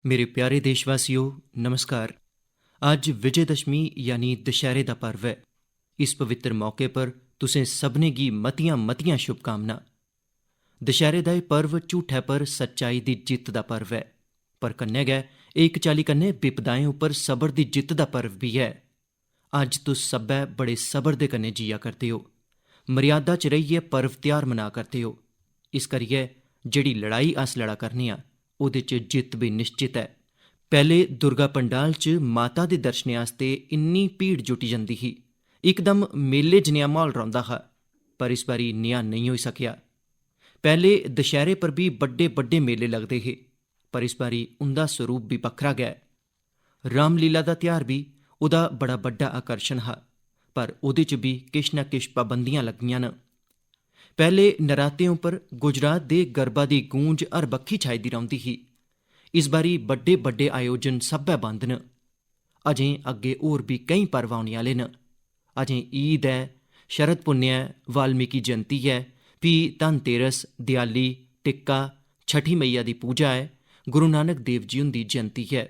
मेरे प्यारे देशवासियों, नमस्कार। अज विजयदशमी यानी दशहरे का पर्व है। इस पवित्र मौके पर तुसें सभनें गी मतियां मतियां शुभकामनां। दशहरे का यह पर्व झूठै पर सच्चाई की जित्त का पर्व है, पर कन्नै गै एक चाली कन्नै विपदाएं उपर सबर की जित्त का पर्व भी है। अज तुस सब्बै बड़े सबर दे कन्नै जिया करदे हो, मर्यादा च रहियै पर्व त्यार मना करदे हो। इस करियै जेड़ी लड़ाई अस लड़ा करने आं ओह्दे च जित्त भी निश्चित है। पहले दुर्गा पंडाल च माता दे दर्शनें आस्ते इन्नी भीड़ जुटी जंदी ही, इकदम मेले जनेहा माहौल रौंदा हा। पर इस बारी नेहा नेईं होई सकेआ। पहले दशहरे पर भी बड्डे बड्डे मेले लगदे हे, पर इस बारी उंदा स्वरूप भी बक्खरा गया है। रामलीला दा त्यौहार भी ओह्दा बड़ा बड्डा आकर्षण हा, पर ओह्दे च भी किश ना किश पाबंदियां लगियां न। पहले नरातें उपर गुजरात दे गरबा दी गूंज हर बक्खी छाई दी रौंदी ही। इस बारी बड्डे बड्डे आयोजन सब्बै बंद न। अजें अग्गे होर भी केई पर्व औने आह्ले न। अजें ईद है, शरद पुन्नेआ ऐ, वाल्मीकि जयंती है, फ्ही धनतेरस, दियाली, टिक्का, छठी मैया दी पूजा है, गुरु नानक देव जी हुंदी जयंती है।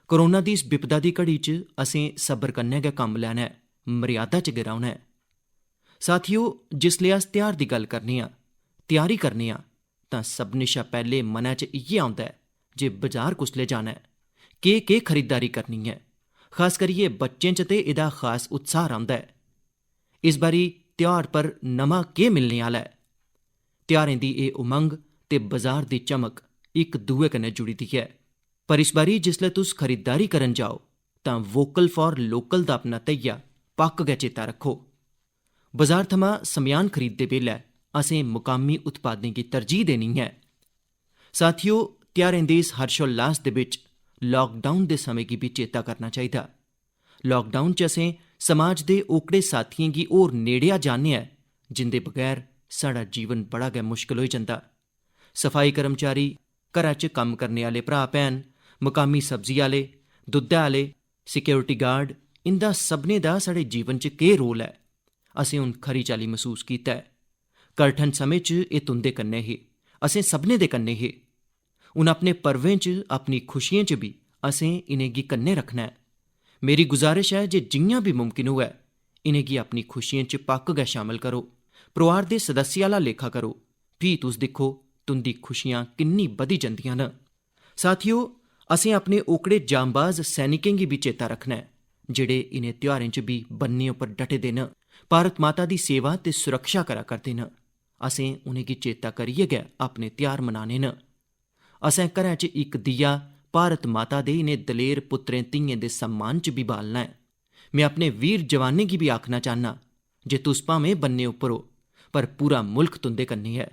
कोरोना दी इस विपदा दी घड़ी च असें सबर कन्नै गै कम्म लैना है, मर्यादा च गै रौह्ना है। साथियो, जिसलै अस त्यौहार दी गल्ल करने आं, त्यारी करने आं, तां सभनें शा पैह्ले मनै च इ'यै औंदा ऐ जे बजार कुसलै जाना ऐ, केह् खरीदारी करनी ऐ। खास करियै बच्चें च ते एह्दा खास उत्साह रौंह्दा ऐ। इस बारी त्यौहार पर नमां केह् मिलने आह्ला ऐ? त्यौहारें दी एह् उमंग ते बजार दी चमक इक दुए कन्नै जुड़ी दी ऐ। पर इस बारी जिसलै तुस खरीदारी करन जाओ, तां वोकल फॉर लोकल दा अपना धैया पक्क गै चेता रक्खो। बजार थमां समेयान खरीददे बेल्लै असें मुकामी उत्पादें गी तरजीह् देनी ऐ। साथियो, त्यौहारें दे इस हर्शोल्लास दे बिच लॉकडाउन दे समें गी भी चेता करना चाहिदा। लॉकडाउन च असें समाज दे ओकड़े साथियें गी होर नेड़ेआ जानेआ ऐ, जिंदे बगैर साढ़ा जीवन बड़ा गै मुश्कल होई जंदा। सफाई कर्मचारी, घरा च कम्म करने आह्ले भ्राऽ भैन, मुकामी सब्जी आह्ले, दुद्धै आह्ले, सिक्योरिटी गार्ड, इंदा सभनें दा साढ़े जीवन च केह् रोल ऐ, असें हुन खरी चाल्ली मसूस कीता ऐ। कठन समें च एह् तुंदे कन्नै हे, असें सभनें दे कन्नै हे। हुन अपने पर्वें च, अपनी खुशियें च भी असें इनेंगी कन्नै रखना ऐ। मेरी गुजारिश है जे जियां भी मुमकिन होऐ इनेंगी अपनी खुशियें च पक्क गै शामल करो, परोआर दे सदस्य आह्ला लेखा करो। फ्ही तुस दिक्खो तुंदी खुशियां किन्नी बधी जंदियां न। साथियो, असें अपने ओकड़े जांबाज सैनिकें गी भी चेता रखना ऐ, जेह्ड़े इनें त्यौहारें च भी बन्ने उप्पर डटे दे न, भारत माता दी सेवा ते सुरक्षा करा करदे न। असें उनेंगी चेता करियै गै अपने त्यौहार मनाने न। असें घरै च इक दिया भारत माता दे इनें दलेर पुत्रें धियें दे सम्मान च भी बालना ऐ। मैं अपने वीर जवानें गी भी आखना चाह्न्ना जे तुस भामें बन्ने उप्पर हो, पर पूरा मुल्ख तुंदे कन्नै ऐ,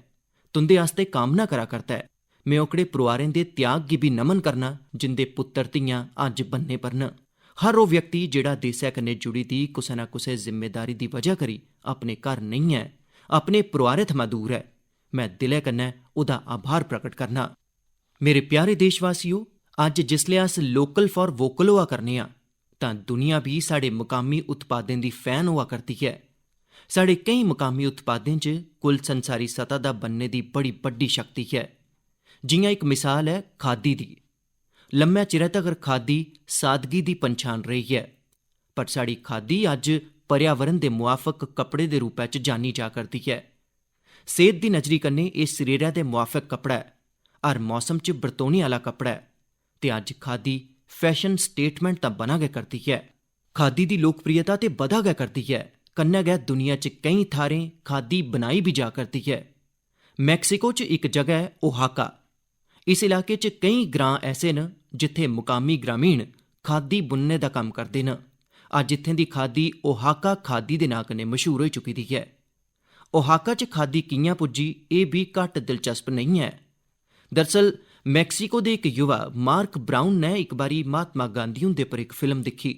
तुंदे आस्ते कामना करा करदा ऐ। मैं ओकड़े परोआरें दे त्याग गी भी नमन करना जिंदे पुत्तर धियां अज्ज बन्ने पर न। हर ओह् व्यक्ति जेह्ड़ा देसै कन्नै जुड़ी दी कुसै ना कुसै जिम्मेदारी दी वजह करी अपने घर नेईं ऐ, अपने परोआरै थमां दूर ऐ, मैं दिलै कन्नै ओह्दा आभार प्रकट करना। मेरे प्यारे देशवासियो, अज्ज जिसलै अस लोकल फॉर वोकल होआ करने आं, तां दुनिया भी साढ़े मुकामी उत्पादें दी फैन होआ करदी ऐ। साढ़े केईं मुकामी उत्पादें च कुल संसारी सतह दा बनने दी बड़ी बड्डी शक्ति है। जि'यां इक मिसाल है खादी दी। लम्मै चिरै तगर खादी सादगी दी पंछान रेही है, पर साड़ी खादी अज्ज पर्यावरण दे मुआफक कपड़े दे रूपै च जानी जा करदी है। सेह्त दी नजरी कन्नै एह् सरीरै दे मुआफक कपड़ा ऐ, हर मौसम च बरतोने आह्ला कपड़ा ऐ, ते अज्ज खादी फैशन स्टेटमेंट तां बना गै करदी है। खादी दी लोकप्रियता ते बधा गै करदी है, कन्नै गै दुनिया च केईं थाह्रें खादी बनाई भी जा करदी है। मैक्सिको च इक जगह है ओहाका। इस इलाके च केईं ग्रां ऐसे न जित्थै मुकामी ग्रामीण खादी बुनने दा कम्म करदे न। अज्ज इत्थें दी खादी ओहाका खादी दे नां कन्नै मशहूर होई चुकी दी है। ओहाका च खादी कि'यां पुज्जी, एह् भी घट्ट दिलचस्प नेईं है। दरअसल मैक्सिको दे इक युवा मार्क ब्राउन ने इक बारी महात्मा गांधी हुंदे पर इक फिल्म दिक्खी।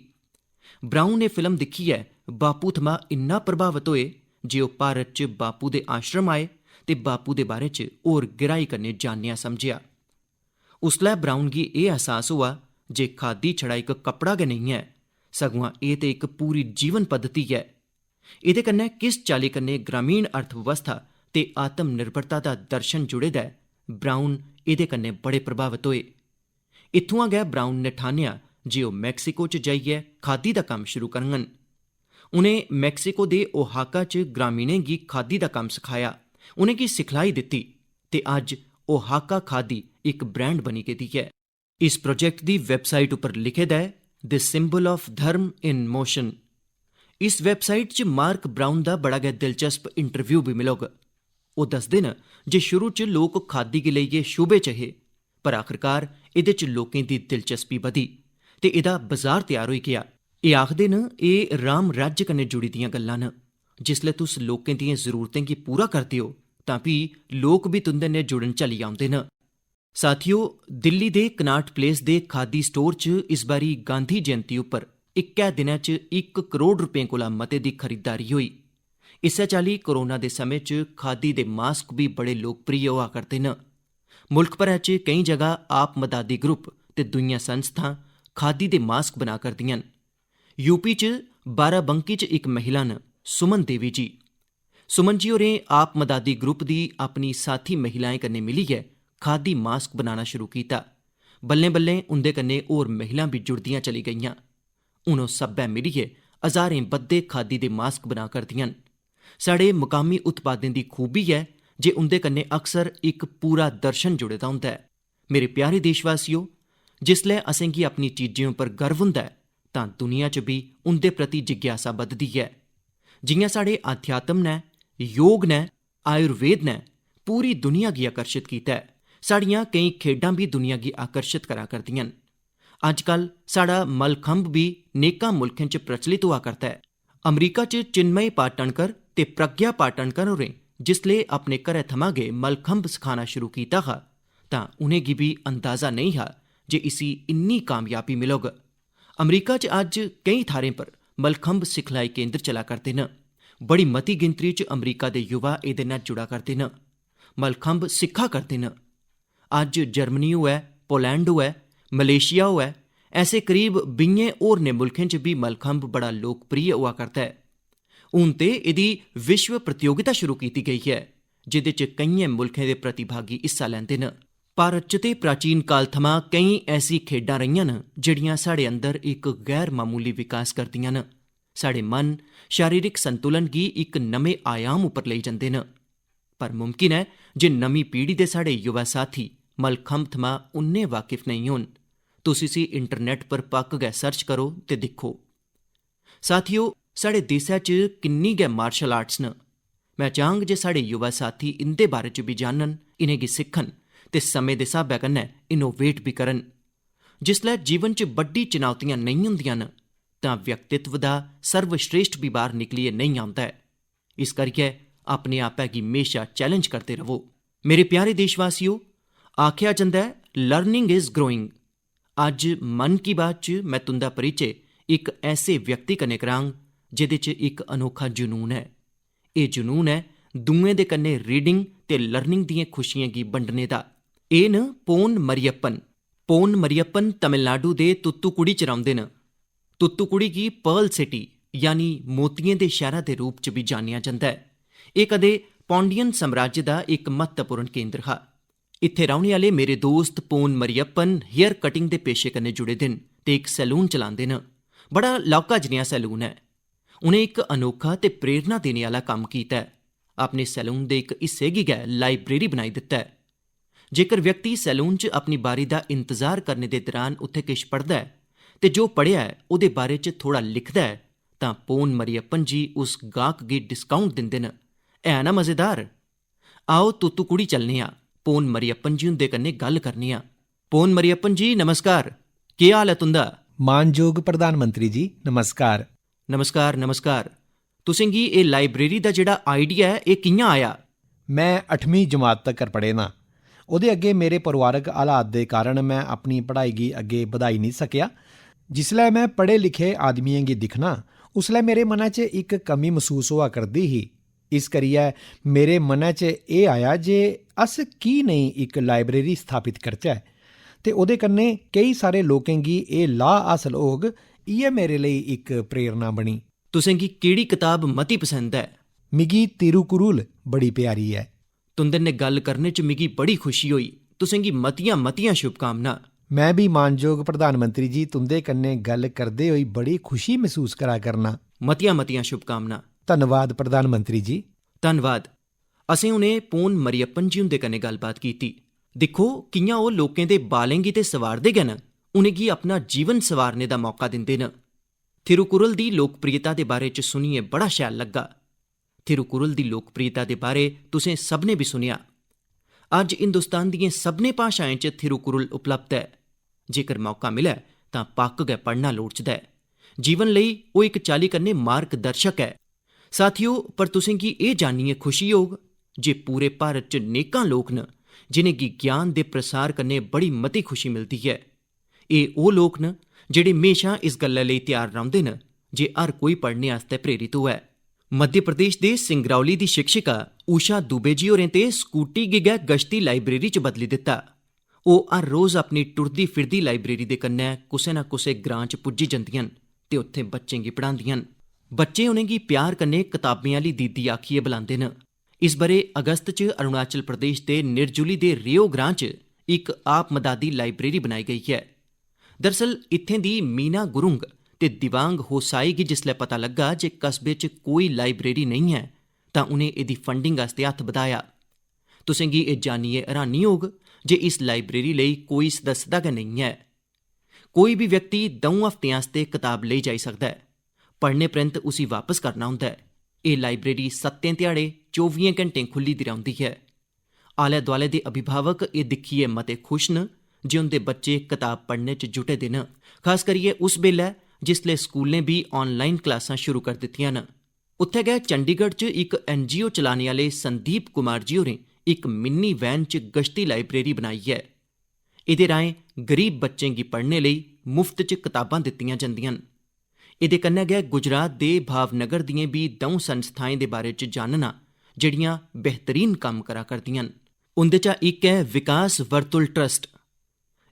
ब्राउन एह् फिल्म दिक्खियै बापू थमां इन्ना प्रभावत होए जे ओह् भारत च बापू दे आश्रम आए ते बापू दे बारे च होर गैहराई कन्नै जानेआ समझेआ। उसलै ब्राउन गी एह् एहसास होआ जे खादी छड़ा इक कपड़ा गै नेईं ऐ, सगुआं एह् ते इक पूरी जीवन पद्धति ऐ। एह्दे कन्नै किस चाल्ली कन्नै ग्रामीण अर्थव्यवस्था ते आत्म निर्भरता दा दर्शन जुड़े दा ऐ, ब्राउन एह्दे कन्नै बड़े प्रभावत होए। इत्थुआं गै ब्राउन ने ठानेआ जे ओह् मैक्सीको च जाइयै खादी दा कम्म शुरू करङन। उनें मैक्सीको दे ओहाका च ग्रामीणें गी खादी दा कम्म सखाया, उनेंगी सिखलाई दित्ती ते अज्ज ओहाका खादी इक ब्रांड बनी गेदी ऐ। इस प्रोजेक्ट दी वैबसाइट उप्पर लिखे दा ऐ द सिंबल ऑफ धर्म इन मोशन। इस वैबसाइट च मार्क ब्राउन दा बड़ा गै दिलचस्प इंटरव्यू भी मिलोग। ओह् दसदे न जे शुरू च लोक खादी गी लेइयै शुबे च हे, पर आखरकार एह्दे च लोकें दी दिलचस्पी बधी ते एह्दा बाजार त्यार होई गेआ। एह् आखदे न एह् राम राज्य कन्नै जुड़ी दियां गल्लां न। जिसलै तुस लोकें दियें जरूरतें गी पूरा करदे हो तां फ्ही लोक बी तुं'दे नै जुड़न चली औंदे न। साथियो, दिल्ली दे कनाट प्लेस दे खादी स्टोर च इस बारी गांधी जयंती उप्पर इक्कै दिनै च 1 करोड़ रपें कोला मते दी खरीदारी होई। इस्सै चाल्ली कोरोना दे समें च खादी दे मास्क बी बड़े लोकप्रिय होआ करदे न। मुल्ख भरै च केईं जगह आप मदादी ग्रुप ते दुइयां संस्थां खादी दे मास्क बना करदियां न। यूपी च बाराबंकी च इक महिला न, सुमन देवी जी। सुमन जी होरें आप मदादी ग्रुप दी अपनी साथी महिलाएं कन्नै मिलियै खादी मास्क बनाना शुरू कीता। बल्लें बल्लें उंदे कन्नै होर महिलां बी जुड़दियां चली गेइयां। हून ओह् सब्बै मिलियै हजारें बद्दे खादी दे मास्क बना करदियां न। साढ़े मुकामी उत्पादें दी खूबी ऐ जे उंदे कन्नै अक्सर इक पूरा दर्शन जुड़े दा होंदा ऐ। मेरे प्यारे देशवासियो, जिसलै असेंगी अपनी चीजें उप्पर गर्व हुंदा ऐ तां दुनिया च बी उंदे प्रति जिज्ञासा बधदी ऐ। जियां साढ़े अध्यात्म नै, योग नै, आयुर्वेद नै पूरी दुनिया गी आकर्षित कीता है, साड़ियां केईं खेड्डां बी दुनिया गी आकर्षित करा करदियां न। अजकल साड़ा मलखंभ बी नेकां मुल्खें च प्रचलित होआ करदा है। अमरीका च चिन्मय पाटणकर ते प्रज्ञा पाटणकर होरें जिसले अपने घरै थमां गै मलखंभ सखाना शुरू कीता हा तां उनेंगी बी अंदाजा नेईं हा जे इसी इन्नी कामयाबी मिलोग। अमरीका च अज्ज केईं थाह्रें पर मलखंभ सिखलाई केंद्र चला करदे न। बड़ी मती गिनतरी च अमरीका दे युवा एह्दे नाल जुड़ा करदे न, मलखंभ सिक्खा करदे न। अज्ज जर्मनी होऐ, पोलैंड होऐ, मलेशिया होऐ, ऐसे करीब 20 होरनें मुल्खें च बी मलखंभ बड़ा लोकप्रिय होआ करदा है। हून ते एह्दी विश्व प्रतियोगिता शुरू कीती गेई है, जेह्दे च केइयें मुल्खें दे प्रतिभागी हिस्सा लैंदे न। भारत च ते प्राचीन काल थमां केईं ऐसी खेड्डां रहियां न जेह्ड़ियां साढ़े अंदर इक गैर मामूली विकास करदियां न, साढ़े मन शारीरिक संतुलन गी इक नमें आयाम उप्पर लेई जंदे न। पर मुमकिन है जे नमीं पीढ़ी दे साढ़े युवा साथी मलखंभ थमां उन्ने वाकिफ नेईं होन। तुस इसी इंटरनेट पर पक्क गै सर्च करो ते दिक्खो। साथियो, साढ़े देसै च किन्नी गै मार्शल आर्ट्स न। मैं चाहंग जे साढ़े युवा साथी इंदे बारे च बी जानन, इनेंगी सिक्खन ते समें दे स्हाबै कन्नै इनोवेट बी करन। जिसलै जीवन च बड्डी चुनौतियां नेईं होंदियां न तां व्यक्तित्व दा सर्वश्रेष्ठ बी बाहर निकलियै नेईं औंदा ऐ। इस करियै अपने आपै गी म्हेशा चैलेंज करदे रवो। मेरे प्यारे देशवासियो, आखेआ जंदा ऐ लर्निंग इज ग्रोइंग। अज्ज मन की बात च मैं तुंदा परिचय इक ऐसे व्यक्ति कन्नै करांग जेह्दे च इक अनोखा जुनून ऐ। एह् जुनून ऐ दुएं दे कन्नै रीडिंग ते लर्निंग दियें खुशियें गी बंडने दा। एह् न पोन मरियप्पन। पोन मरियप्पन तमिलनाडु दे तुत्तुकुड़ी च रौंह्दे न। तुत्तुकुड़ी गी पर्ल सिटी यानी मोतियें दे शैह्रा दे रूप च बी जानेआ जंदा ऐ। एह् कदे पौंडियन साम्राज्य दा इक महत्वपूर्ण केंद्र हा। इत्थै रौह्ने आह्ले मेरे दोस्त पोन मरियप्पन हेयर कटिंग दे पेशे कन्नै जुड़े दे न ते इक सैलून चलांदे न। बड़ा लौह्का जनेहा सैलून है। उनें इक अनोखा ते प्रेरणा देने आह्ला कम्म कीता ऐ। अपने सैलून दे इक हिस्से गी गै लाइब्रेरी बनाई दित्ता ऐ। जेकर व्यक्ति सैलून च अपनी बारी दा इंतजार करने दे दौरान उत्थै किश पढ़दा ऐ ते जो पढ़ेआ ऐ ओह्दे बारे च थोड़ा लिखदा ऐ तां पोन मरियप्पन जी उस गाह्क गी डिस्काउंट दिंदे न। है ना मज़ेदार? आओ तुत्तुकुड़ी चलने आं, पोन मरियप्पन जी हुंदे कन्नै गल्ल करने आं। पोन मरियप्पन जी नमस्कार, केह् हाल ऐ तुंदा? मानयोग प्रधानमंत्री जी नमस्कार। नमस्कार नमस्कार। तुसें गी एह् लाइब्रेरी दा जेह्ड़ा आइडिया ऐ एह् कि'यां आया? मैं 8वीं जमात तक्कर पढ़े ना। ओह्दे अग्गे मेरे परोआरक हालात दे कारण मैं अपनी पढ़ाई गी अग्गे बधाई नहीं सकेआ। जिसलै मैं पढ़े लिखे आदमियें गी दिक्खना उसलै मेरे मनै च इक कमी मसूस होआ करदी ही। इस करियै मेरे मनै च एह् आया जे अस की नेईं इक लाइब्रेरी स्थापित करचै ते ओह्दे कन्नै केई सारे लोकें गी एह् लाह् हासल होग। इ'यै मेरे लेई इक प्रेरणा बनी। तुसें गी केह्ड़ी कताब मती पसंद ऐ? मिगी तिरुकुरुल बड़ी प्यारी ऐ। तुं'दे नै गल्ल करने च मिगी बड़ी खुशी होई। तुसें गी मतियां मतियां शुभकामनां। मैं भी मानयोग प्रधानमंत्री जी तुंदे कन्नै गल करदे होई बड़ी खुशी महसूस करा करना। मतियां मतियां शुभकामनां। धन्नवाद प्रधानमंत्री जी। धन्नवाद। असें हुणे पोन मरियप्पन जी हुंदे कन्नै गल्लबात कीती। दिक्खो कि'यां ओह् लोकें दे बालें गी ते सवारदे गै न, उनेंगी अपना जीवन सवारने दा मौका दिंदे न। थिरुकुरल दी लोकप्रियता दे बारे च सुनियै बड़ा शैल लग्गा। थिरुकुरल दी लोकप्रियता दे बारे तुसें सभनें भी सुनेआ। अज्ज हिंदुस्तान दियें सभनें भाशाएं च थिरुकुरल उपलब्ध है। जेकर मौका मिलै तां पक्क गै पढ़ना लोड़चदा ऐ। जीवन लेई ओह् इक चाल्ली कन्नै मार्गदर्शक ऐ। साथियो, पर तुसें गी एह् जानियै खुशी होग जे पूरे भारत च नेकां लोक न जिनेंगी ज्ञान दे प्रसार कन्नै बड़ी मती खुशी मिलदी ऐ। एह् ओह् लोक न जेह्ड़े म्हेशा इस गल्लै लेई त्यार रौंह्दे न जे हर कोई पढ़ने आस्तै प्रेरित होऐ। मध्य प्रदेश दे सिंगरौली दी शिक्षिका ऊषा दुबे जी होरें ते स्कूटी गी गै गश्ती लाइब्रेरी च बदली दित्ता। ओह् हर रोज़ अपनी टुरदी फिरदी लाइब्रेरी दे कन्नै कुसै ना कुसै ग्रां च पुज्जी जंदियां न ते उत्थें बच्चें गी पढ़ांदियां न। बच्चे उनेंगी प्यार कन्नै कताबें आह्ली दीदी आखियै बुलांदे न। इस ब'रे अगस्त च अरुणाचल प्रदेश दे निरजुली दे रियो ग्रां च इक आप मदादी लाइब्रेरी बनाई गेई है। दरअसल इत्थें दी मीना गुरुंग ते दिवांग होसाई गी जिसलै पता लग्गा जे कस्बे च कोई लाइब्रेरी नेईं है तां उनें एह्दी फंडिंग आस्तै हत्थ बधाया। तुसें गी एह् जानियै हैरानी होग जे इस लाइब्रेरी लेई कोई सदस्यता गै नेईं है। कोई भी व्यक्ति 2 हफ्तें आस्तै कताब लेई जाई सकदा है। पढ़ने परैंत उसी वापस करना होंदा है। एह् लाइब्रेरी 7 ध्याड़े 24 घैंटें खुल्ली दी रौंह्दी है। आले दुआले दे अभिभावक एह् दिक्खियै मते खुश न जे उंदे बच्चे कताब पढ़ने च जुटे दे न, खास करियै उस बेल्लै जिसलै स्कूलें बी ऑनलाइन क्लासां शुरू करी दित्तियां न। उत्थै गै चंडीगढ़ च इक NGO चलाने आह्ले संदीप कुमार जी होरें इक मिनी वैन च गश्ती लाइब्रेरी बनाई है। एह्दे राहें गरीब बच्चें गी पढ़ने लेई मुफ्त च कताबां दित्तियां जंदियां न। एह्दे कन्नै गै गुजरात दे भावनगर दियें बी 2 संस्थाएं दे बारे च जानना जेह्ड़ियां बेहतरीन कम्म करा करदियां न। उंदे चा इक है विकास वर्तुल ट्रस्ट।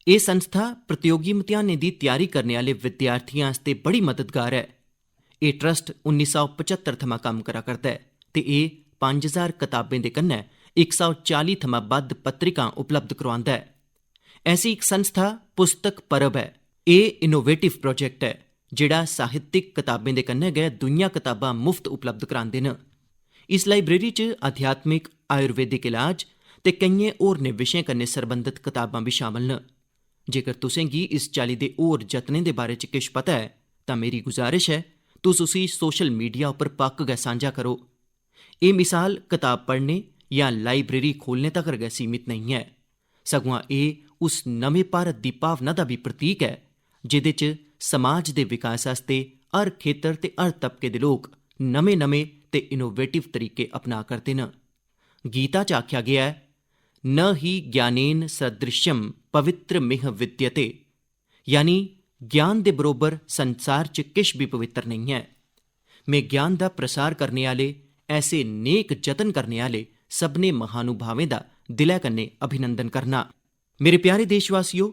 एह् संस्था प्रतियोगी इम्तिहानें दी त्यारी करने आह्ले विद्यार्थियें आस्तै बड़ी मददगार है। एह् ट्रस्ट 1975 थमां कम्म करा करदा ऐ ते एह् 5000 कताबें दे कन्नै 140 थमां बद्ध पत्रिकां उपलब्ध करोआंदा ऐ। ऐसी इक संस्था पुस्तक परब है। एह् इनोवेटिव प्रोजेक्ट है जेह्ड़ा साहित्यिक कताबें दे कन्नै गै दुइयां कताबां मुफ्त उपलब्ध करांदे न। इस लाइब्रेरी च अध्यात्मिक, आयुर्वेदिक इलाज ते केइयें होरनें विशें कन्नै सरबंधत कताबां बी शामल न। जेकर तुसें गी इस चाल्ली दे होर जतनें दे बारे च किश पता है तां मेरी गुजारिश है तुस उसी सोशल मीडिया उप्पर पक्क गै सांझा करो। एह् मिसाल कताब पढ़ने जां लाइब्रेरी खोलने तगर गै सीमित नेईं है, सगुआं एह् उस नमें भारत दी भावना दा बी प्रतीक है जेह्दे च समाज दे विकास आस्तै हर खेतर ते हर तबके दे लोक नमें ते इनोवेटिव तरीके अपना करदे न। गीता च आख्या गेआ है, न ही ज्ञानेन सदृश्यम पवित्र मिह विद्यते, यानी ज्ञान दे बरोबर संसार च किश भी पवित्र नहीं है। में ज्ञान दा प्रसार करने आह्ले ऐसे नेक जतन करने आह्ले सभनें महानुभावें दा दिलै कन्नै अभिनंदन करना। मेरे प्यारे देशवासियो,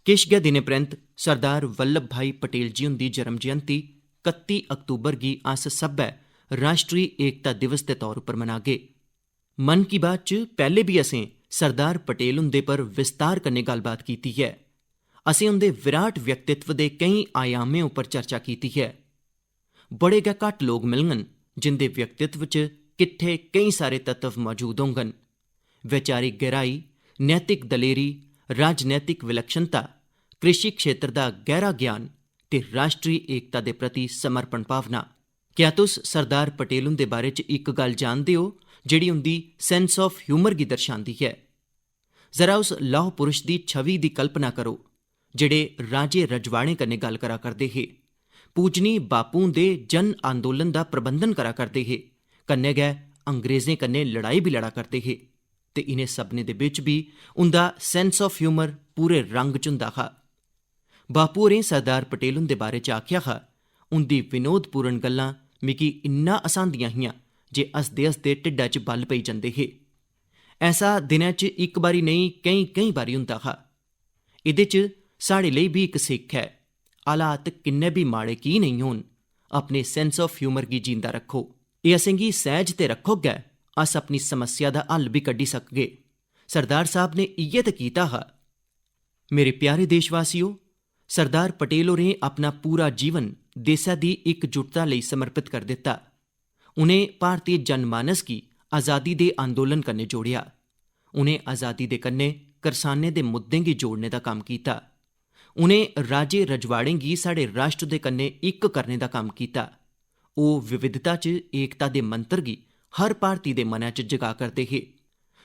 किश गै दिनें परैंत सरदार वल्लभ भाई पटेल जी हुंदी जन्म जयंती 31 अक्तूबर गी अस सब्भै राष्ट्री एकता दिवस दे तौर उप्पर मनागे। मन की बात च पैह्ले बी असें सरदार पटेल हुंदे पर विस्तार कन्नै गल्लबात कीती है। असें उंदे विराट व्यक्तित्व दे केईं आयामें उप्पर चर्चा कीती है। बड़े गै घट्ट लोक मिलङन जिंदे व्यक्तित्व च किट्ठे केईं सारे तत्व मौजूद होङन। वैचारिक गहराई, नैतिक दलेरी, राजनैतिक विलक्षणता, कृषि क्षेत्र दा गैह्रा ज्ञान ते राष्ट्री एकता दे प्रति समर्पण भावना। क्या तुस सरदार पटेल हुंदे बारे च इक गल्ल जानदे हो जेह्ड़ी उंदी सेंस ऑफ ह्यूमर गी दर्शांदी है? जरा उस लौह पुरुष दी छवि दी कल्पना करो जेह्ड़े राजे रजवाड़ें कन्नै गल्ल करा करदे हे, पूजनी बापू दे जन आंदोलन दा प्रबंधन करा करदे हे, कन्नै गै अंग्रेजें कन्नै लड़ाई भी लड़ा करदे हे ते इनें सभनें दे बिच बी उंदा सेंस ऑफ ह्यूमर पूरे रंग च हुंदा हा। बापू होरें सरदार पटेल हुंदे बारे च आख्या हा, उंदी विनोदपूर्ण गल्लां मिगी इन्ना हसांदियां हियां जे हसदे हसदे ढिड्डा च बल पेई जंदे हे। ऐसा दिनै च इक बारी नेईं केईं बारी हुंदा हा। एह्दे च साढ़े लेई बी इक सिक्ख है, हालात किन्ने भी माड़े की नेईं होन, अपने सेंस ऑफ ह्यूमर गी जींदा रक्खो। एह् असेंगी सैह्ज ते रक्खोग गै अस अपनी समस्या दा हल बी कड्ढी सकगे। सरदार साहब ने इ'यै ते कीता हा। मेरे प्यारे देशवासियों, सरदार पटेल होरें अपना पूरा जीवन देशा दी इकजुटता लेई समर्पित कर दित्ता। उनें भारतीय जनमानस गी आज़ादी दे अंदोलन कन्नै जोड़ेआ। उनें आज़ादी दे कन्नै करसानें दे मुद्दें गी जोड़ने दा कम्म कीता। उनें राजे रजवाड़ें गी साढ़े राष्ट्र दे कन्नै इक करने दा कम्म कीता। ओह् विविधता च एकता दे मंत्र गी हर भारती दे मनै च जगा करदे हे।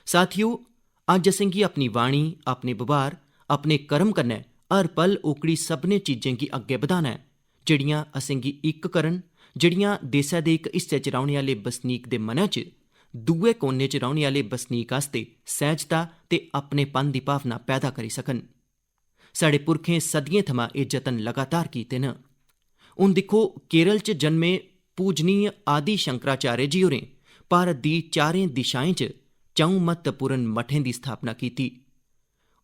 साथियो, अज्ज असेंगी अपनी वाणी, अपने व्यवहार, अपने कर्म कन्नै हर पल ओकड़ी सभनें चीजें गी अग्गै बधाना ऐ जेह्ड़ियां असेंगी इक करन, जेह्ड़ियां देसै दे इक हिस्से च रौह्ने आह्ले बसनीक दे मनै च दुए कोने च रौह्ने आह्ले बसनीक आस्ते सैह्जता ते अपनेपन दी भावना पैदा करी सकन। साढ़े पुरखें सदियें थमां एह् जतन लगातार कीते न। हून दिक्खो, केरल च जन्मे पूजनीय आदि शंकराचार्य जी होरें भारत दी चारें दिशाएं च च'ऊं महत्वपूर्ण मठें दी स्थापना कीती।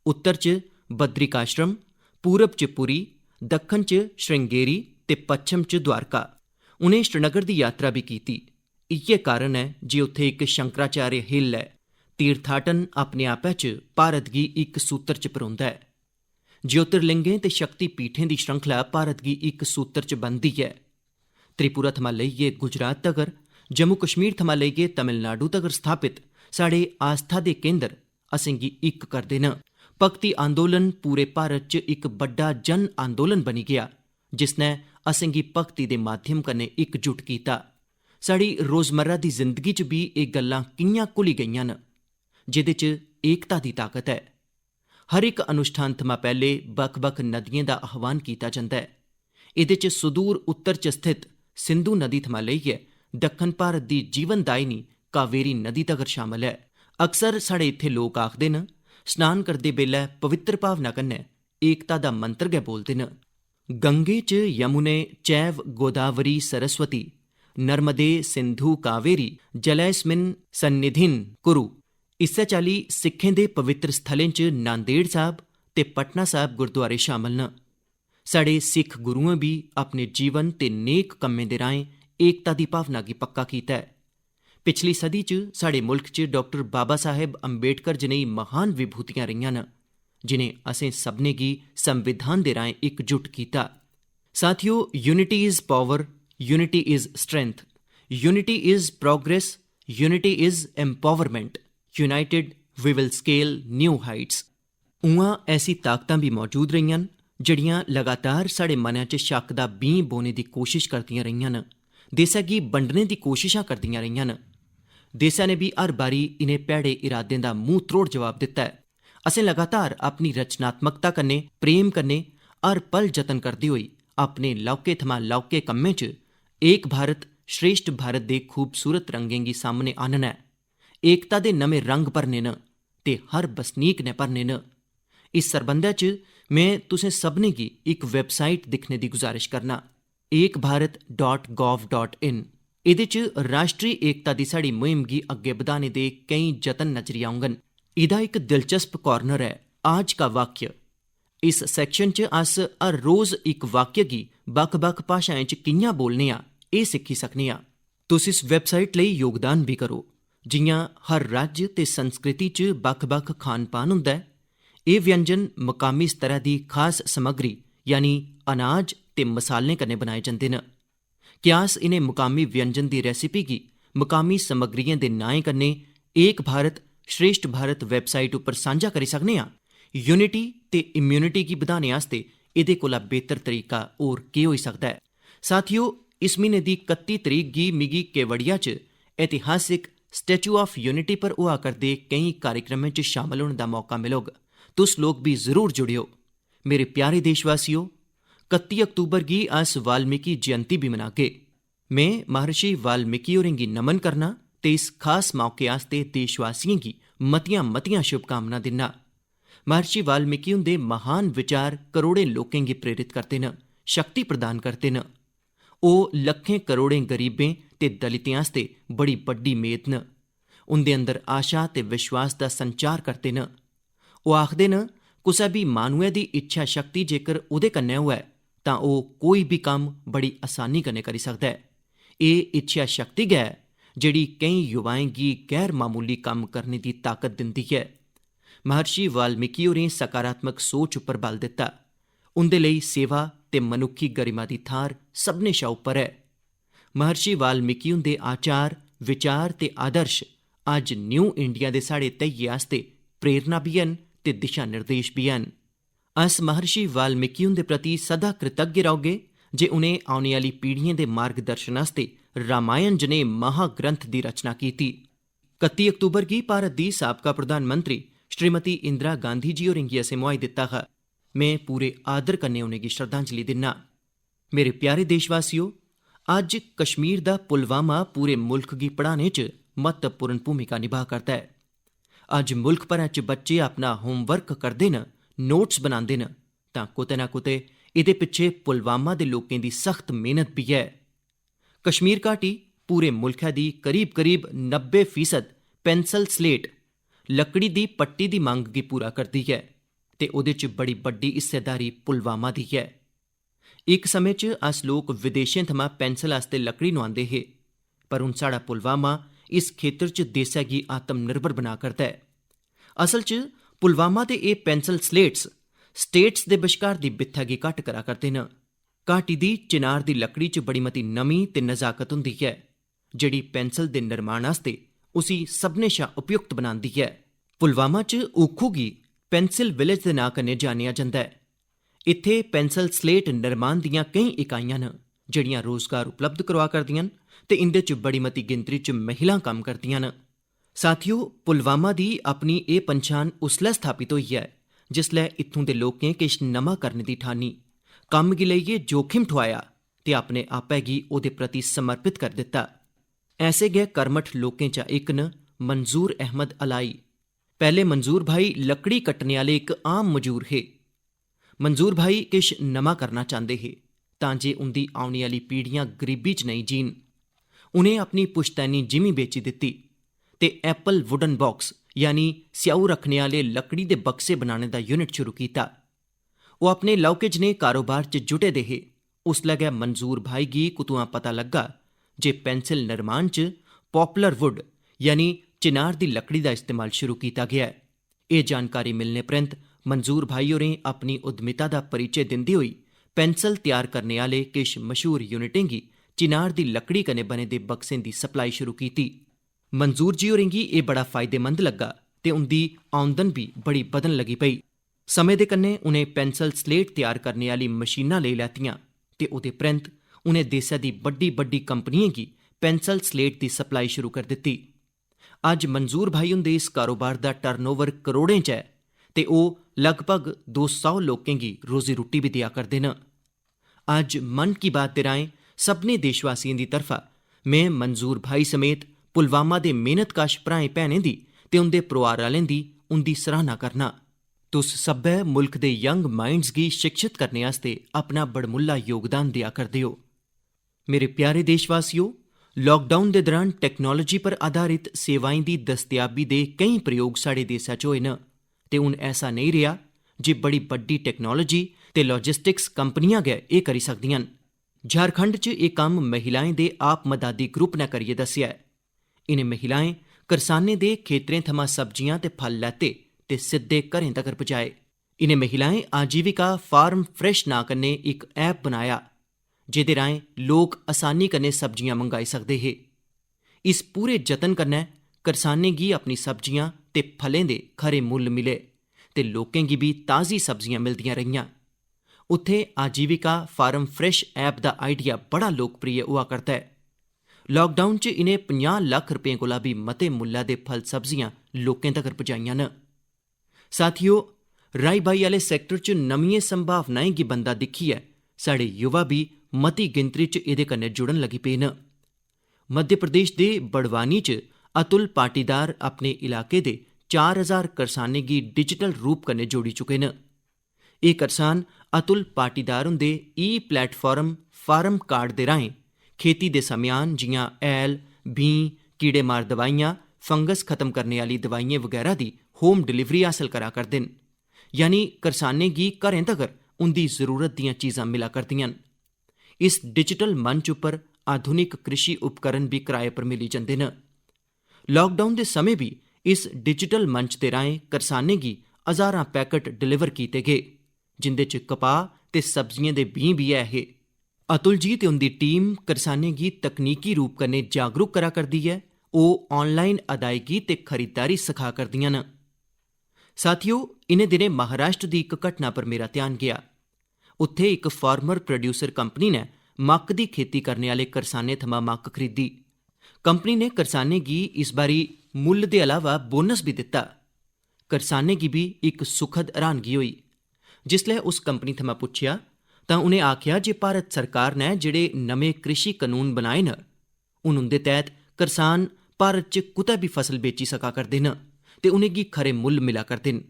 उत्तर च बद्रिकाश्रम, पूरब च पुरी, दक्खन च श्रृंगेरी ते पच्छम च द्वारका। उनें श्रीनगर दी यात्रा भी कीती। इ'यै कारण ऐ जे उत्थे इक शंकराचार्य हिल ऐ। तीर्थाटन अपने आपै च भारत गी इक सूत्र च परोंदा ऐ। ज्योतिर्लिंगें ते शक्ति पीठें दी श्रृंखला भारत गी इक सूत्र च बंधदी ऐ। त्रिपुरा थमां लेइयै गुजरात तगर, जम्मू कश्मीर थमां लेइयै तमिलनाडु तगर स्थापित साढ़े आस्था दे केंद्र असेंगी इक करदे न। भक्ति आंदोलन पूरे भारत च इक बड्डा जन आंदोलन बनी गेआ, जिसनै असेंगी भक्ति दे माध्यम कन्नै इकजुट कीता। साढ़ी रोजमर्रा दी जिंदगी च बी एह् गल्लां कि'यां घुली गेइयां न, जेह्दे च एकता दी ताकत ऐ। हर इक अनुष्ठान थमां पैह्ले बक्ख-बक्ख नदियें दा आह्वान कीता जंदा ऐ। एह्दे च सुदूर उत्तर च स्थित सिंधु नदी थमां लेइयै दक्खन भारत दी जीवनदायिनी कावेरी नदी तगर शामल ऐ। अक्सर साढ़े इत्थे लोक आखदे न, स्नान करदे बेल्लै पवित्र भावना कन्नै एकता दा मंत्र गै बोलदे न। गंगे च यमुने चैव गोदावरी सरस्वती नर्मदे सिंधु कावेरी जलैस्मिन सन्निधिन कुरु। इस्सै चाल्ली सिक्खें दे पवित्र स्थलें च नांदेड़ साहब ते पटना साहब गुरुद्वारे शामल न। साढ़े सिख गुरुएं भी अपने जीवन ते नेक कम्में दे राहें एकता दी भावना गी पक्का कीता ऐ। पिछली सदी च साढ़े मुल्क च डाक्टर बाबा साहेब अंबेडकर जनेही महान विभूतियां रहियां न, जिनें असें सभनें गी संविधान दे राहें इकजुट कीता। साथियो, unity is power, unity is strength, unity is progress, unity is empowerment, united we will scale new heights. उआं ऐसी ताकतां भी मौजूद रहियां न जड़ियां लगातार साढ़े मनै च शक्क दा बीं बोने दी कोशिश करदियां रहियां न, देसै गी बंडने दी कोशिशां करदियां रहियां न। देसै ने भी हर बारी इनें भैड़े इरादें दा मूंह त्रोड़ जवाब दित्ता ऐ। असें लगातार अपनी रचनात्मकता कन्नै, प्रेम कन्नै हर पल जतन करदे होई अपने लौह्के थमां लौह्के कम्में च एक भारत श्रेष्ठ भारत दे खूबसूरत रंगें गी सामने आह्नना ऐ। एकता दे नमें रंग भरने न ते हर बसनीक ने भरने न। इस सरबंधै च में तुसें सभनें गी इक वैबसाइट दिक्खने दी गुजारिश करना, ekbharat.gov.in। एह्दे च राष्ट्री एकता दी साढ़ी मुहिम गी अग्गे बधाने दे केईं जतन नजरी औङन। एह्दा इक दिलचस्प कॉर्नर ऐ आज का वाक्य। इस सैक्शन च अस हर रोज इक वाक्य गी बक्ख-बक्ख भाशाएं च कि'यां बोलने आं, एह् सिक्खी सकने आं। तुस इस वैबसाइट लेई योगदान भी करो। जि'यां हर राज्य ते संस्कृति च बक्ख-बक्ख खान-पान होंदा ऐ, एह् व्यंजन मकामी स्तरै दी खास समग्री यानी अनाज ते मसालें कन्नै बनाए जंदे न। क्या अस इनें मुकामी व्यंजन दी रेसिपी गी मुकामी समग्रियें दे नाएं कन्नै एक भारत श्रेष्ठ भारत वैबसाइट उप्पर सांझा करी सकने आं? यूनिटी ते इम्यूनिटी गी बधाने आस्ते एह्दे कोला बेहतर तरीका होर केह् होई सकदा ऐ? साथियो, इस म्हीने दी 31 तरीक गी मिगी केवड़िया च ऐतिहासिक स्टैचू ऑफ यूनिटी पर होआ करदे केईं कार्यक्रमें च शामल होने दा मौका मिलोग। तुस लोग भी जरूर जुड़ेओ। मेरे प्यारे देशवासियों, 31 अक्तूबर गी अस वाल्मीकि जयंती भी मनागे। में महर्षि वाल्मीकि होरें गी नमन करना ते इस खास मौके आस्ते देशवासियें गी मतियां शुभकामनां दिन्ना। महर्षि वाल्मीकि हुंदे महान विचार करोड़ें लोकें गी प्रेरित करदे न, शक्ति प्रदान करदे न। ओह् लक्खें करोड़ें गरीबें ते दलितें आस्ते बड़ी बड्डी मेद न। उंदे अंदर आशा ते विश्वास दा संचार करदे न। ओह् आखदे न, कुसै बी माह्नुऐ दी इच्छा शक्ति जेकर ओह्दे कन्नै होऐ तां ओह् कोई बी कम्म बड़ी आसानी कन्नै करी सकदा ऐ। एह् इच्छा शक्ति गै जेह्ड़ी केईं युवाएं गी गैर मामूली कम्म करने दी ताकत दिंदी ऐ। महर्षि वाल्मीकि होरें सकारात्मक सोच उप्पर बल दित्ता। उंदे लेई सेवा ते मनुक्खी गरिमा दी थाह्र सभनें शा उप्पर है। महर्षि वाल्मीकि हुंदे आचार, विचार ते आदर्श अज्ज न्यू इंडिया दे साढ़े धैइये आस्ते प्रेरणा बी हैन ते दिशा निर्देश बी हैन। अस महर्षि वाल्मीकि हुंदे प्रति सदा कृतज्ञ रौह्गे जे उनें औने आह्ली पीढ़ियें दे मार्गदर्शन आस्ते रामायण जनेह् महाग्रंथ दी रचना कीती। 31 अक्तूबर गी भारत दी साबका प्रधानमंत्री श्रीमती इंदिरा गांधी जी होरें गी असें मुहाई दित्ता हा। में पूरे आदर कन्नै उनेंगी श्रद्धांजलि दिन्ना। मेरे प्यारे देशवासियो, अज्ज कश्मीर दा पुलवामा पूरे मुल्ख गी पढ़ाने च महत्वपूर्ण भूमिका निभा करदा है। अज्ज मुल्ख भरै च बच्चे अपना होमवर्क करदे न, नोट्स बनांदे न, तां कुतै ना कुतै एह्दे पिच्छे पुलवामा दे लोकें दी सख्त मेहनत बी है। कश्मीर घाटी पूरे मुल्खै दी करीब 90% पेंसिल स्लेट लकड़ी दी पट्टी दी मंग गी पूरा करदी है ते ओह्दे च बड़ी बड्डी हिस्सेदारी पुलवामा दी है। इक समें च अस लोक विदेशें थमां पेंसिल आस्ते लकड़ी नुआंदे हे, पर हुन साढ़ा पुलवामा इस खेतर च देसै गी आत्मनिर्भर बना करदा है। असल च पुलवामा दे एह् पेंसिल स्लेट्स स्टेट्स दे बश्कार दी बित्थै गी घट्ट करा करदे न। घाटी दी चिनार दी लकड़ी च बड़ी मती नमी ते नजाकत हुंदी है, जेह्ड़ी पेंसिल दे निर्माण आस्ते उसी सभनें शा उपयुक्त बनांदी है। पुलवामा च उक्खू गी पेंसिल विलेज दे नां कन्नै जानेआ जंदा है। इत्थै पेंसिल स्लेट निर्माण दियां केईं इकाइयां न जेह्ड़ियां रोजगार उपलब्ध करोआ करदियां न ते इंदे च बड़ी मती गिनतरी च महिलां कम्म करदियां न। साथियो, पुलवामा दी अपनी एह् पन्छान उसलै स्थापित होई ऐ जिसलै इत्थूं दे लोकें किश नमां करने दी ठानी, कम्म गी लेइयै जोखिम ठोआया ते अपने आपै गी ओह्दे प्रति समर्पित करी दित्ता। ऐसे गै कर्मठ लोकें चा इक न मंजूर अहमद अलाई। पैह्ले मंजूर भाई लकड़ी कट्टने आह्ले इक आम मजूर हे। मंजूर भाई किश नमां करना चांह्दे हे तां जे उंदी औने आह्ली पीढ़ियां गरीबी च नेईं जीन। उनें अपनी पुश्तैनी जिमीं बेची दित्ती ते एप्पल वुडन बॉक्स यानी स्याऊ रखने आह्ले लकड़ी दे बक्से बनाने दा यूनिट शुरू कीता। ओह् अपने लौह्के जनेह् कारोबार च जुटे दे हे। उसलै गै मंजूर भाई गी कुतुआं पता लग्गा जे पेंसिल निर्माण च पॉपुलर वुड यानी चिनार दी लकड़ी दा इस्तेमाल शुरू कीता गेआ है। एह् जानकारी मिलने परैंत मंजूर भाई होरें अपनी उद्यमिता दा परिचय दिंदे होई पेंसिल तैयार करने आह्ले किश मशहूर यूनिटें गी चिनार दी लकड़ी कन्नै बने दे बक्सें दी सप्लाई शुरू कीती। मंजूर जी होरें गी एह् बड़ा फायदेमंद लग्गा ते उंदी औंदन बी बड़ी बधन लगी पेई। समें दे कन्नै उनें पेंसिल स्लेट तैयार करने आह्ली मशीनां लेई लैतियां ते ओह्दे परैंत उनें देसै दी बड्डी कंपनियें गी पेंसिल स्लेट दी सप्लाई शुरू करी दित्ती। अज्ज मंजूर भाई हुंदे इस कारोबार दा टर्नओवर करोड़ें च ऐ ते ओह् लगभग 200 लोकें गी रोजी रुट्टी बी देआ करदे न। अज्ज मन की बात दे राहें सभनें देशवासियें दी तरफा में मंजूर भाई समेत पुलवामा दे मेहनतकश भ्राएं भैनें दी ते उंदे परोआर आह्लें दी उंदी सराहना करना। तुस सब्भै मुल्ख दे यंग माइंड्स गी शिक्षित करने आस्ते अपना बड़मुल्ला योगदान देआ करदे हो। मेरे प्यारे देशवासियो, लॉकडाउन दे दौरान टेक्नोलॉजी पर आधारित सेवाएं दी दस्तयाबी दे केईं प्रयोग साढ़े देसै च होए न ते हुन ऐसा नेईं रेहा जे बड़ी बड्डी टेक्नोलॉजी ते लॉजिस्टिक्स कंपनियां गै एह् करी सकदियां न। झारखंड च एह् कम्म महिलाएं दे आप मदादी ग्रुप ने करियै दस्सेआ ऐ। इनें महिलाएं करसानें दे खेतरें थमां सब्जियां ते फल लैते ते सिद्धे घरें तगर पजाए। इनें महिलाएं आजीविका फार्म फ्रैश नां कन्नै इक ऐप बनाया जेह्दे राहें लोक आसानी कन्नै सब्जियां मंगाई सकदे हे। इस पूरे जतन कन्नै करसानें गी अपनी सब्जियां ते फलें दे खरे मुल्ल मिले ते लोकें गी बी ताज़ी सब्जियां मिलदियां रहियां। उत्थे आजीविका फार्म फ्रैश ऐप दा आइडिया बड़ा लोकप्रिय होआ करदा है। लॉकडाउन च इनें 50 लक्ख रपें कोला भी मते मुल्लै दे फल सब्जियां लोकें तगर पजाइयां न। साथियो, राई बाई आह्ले सैक्टर च नमियें संभावनाएं गी बंदा दिक्खियै साढ़े युवा भी मती गिनतरी च एह्दे कन्नै जुड़न लगी पे न। मध्य प्रदेश दे बड़वानी च अतुल पाटीदार अपने इलाके दे 4000 करसानें गी डिजिटल रूप कन्नै जोड़ी चुके न। एह् करसान अतुल पाटीदार हुंदे प्लेटफार्म फार्म कार्ड दे राहें खेती दे सम्यान जि'यां हैल, बीं, कीड़े मार दवाइयां, फंगस खत्म करने आह्ली दवाइयां वगैरा दी होम डिलीवरी हासल करा करदे न। यानी करसानें गी घरें तगर उंदी जरूरत दियां चीज़ां मिला करदियां न। इस डिजिटल मंच उप्पर आधुनिक कृषि उपकरण भी किराए पर मिली जंदे न। लॉकडाउन दे समें भी इस डिजिटल मंच दे राहें करसानें गी हज़ारां पैकेट डिलीवर कीते गए, जिंदे च कपाह् ते सब्जिएं दे बीऽ बी ऐ हे। अतुल जी ते उंदी टीम करसानें गी तकनीकी रूप कन्नै जागरूक करा करदी ऐ। ओह् ऑनलाइन अदायगी ते खरीदारी सखा करदियां न। साथियो, इनें दिनें महाराष्ट्र दी इक घटना पर मेरा ध्यान गया। उत्थे इक फार्मर प्रोड्यूसर कंपनी ने मक्क दी खेती करने आह्ले करसानें थमां मक्क खरीदी। कंपनी ने करसानें गी इस बारी मुल्ल दे अलावा बोनस भी दित्ता। करसानें गी बी इक सुखद हैरानगी होई। जिसलै उस कंपनी थमां पुच्छेआ तां उ'नें आखेआ जे भारत सरकार ने जेह्ड़े नमें कृषि कानून बनाए न, हून उंदे तैह्त करसान भारत च कुतै बी फसल बेची सका करदे न ते उ'नेंगी खरे मुल्ल मिला करदे न।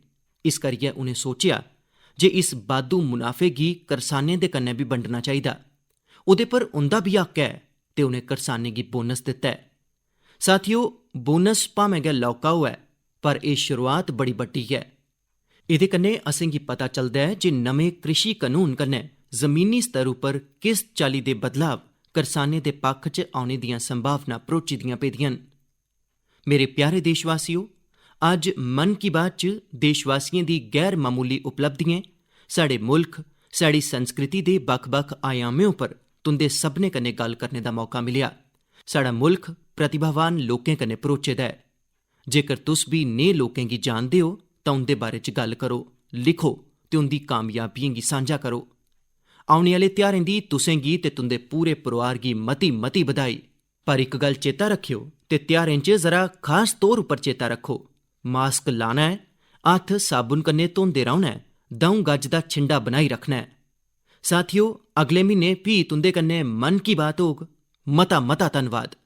इस करियै उ'नें सोचेआ जे इस बाद्धू मुनाफे गी करसानें दे कन्नै बी बंडना चाहिदा। ओह्दे पर उंदा बी हक्क ऐ ते उ'नें करसानें गी बोनस दित्ता ऐ। साथियो, बोनस भामें गै लौह्का होऐ, पर एह् शुरुआत बड़ी बड्डी ऐ। एह्दे कन्नै असेंगी पता चलदा ऐ जे नमें कृषि कानून कन्नै जमीनी स्तर उप्पर किस चाल्ली दे बदलाव करसानें दे पक्ख च औने दियां संभावनां भरोची दियां पेदियां न। मेरे प्यारे देशवासियो, अज्ज मन की बात च देशवासियें दी गैर मामूली उपलब्धियें, साढ़े मुल्ख, साढ़ी संस्कृति दे बक्ख-बक्ख आयामें उप्पर तुंदे सभनें कन्नै गल्ल करने दा मौका मिलेआ। साढ़ा मुल्ख प्रतिभावान लोकें कन्नै भरोचे दा ऐ। जेकर तुस बी नेह् लोकें गी जानदे हो तां उंदे बारे च गल्ल करो, लिखो ते उंदी कामयाबियें गी सांझा करो। औने आह्ले ध्यारें दी तुसें गी ते तुंदे पूरे परोआर गी मती मती बधाई। पर इक गल्ल चेता रखेओ ते ध्यारें च जरा खास तौर उप्पर चेता रखो, मास्क लाना ऐ, हत्थ साबुन कन्नै धोंदे रौह्ना ऐ, 2 गज दा छिंडा बनाई रखना ऐ। साथियो, अगले म्हीने फ्ही तुंदे कन्नै मन की बात होग। मता मता धन्नवाद।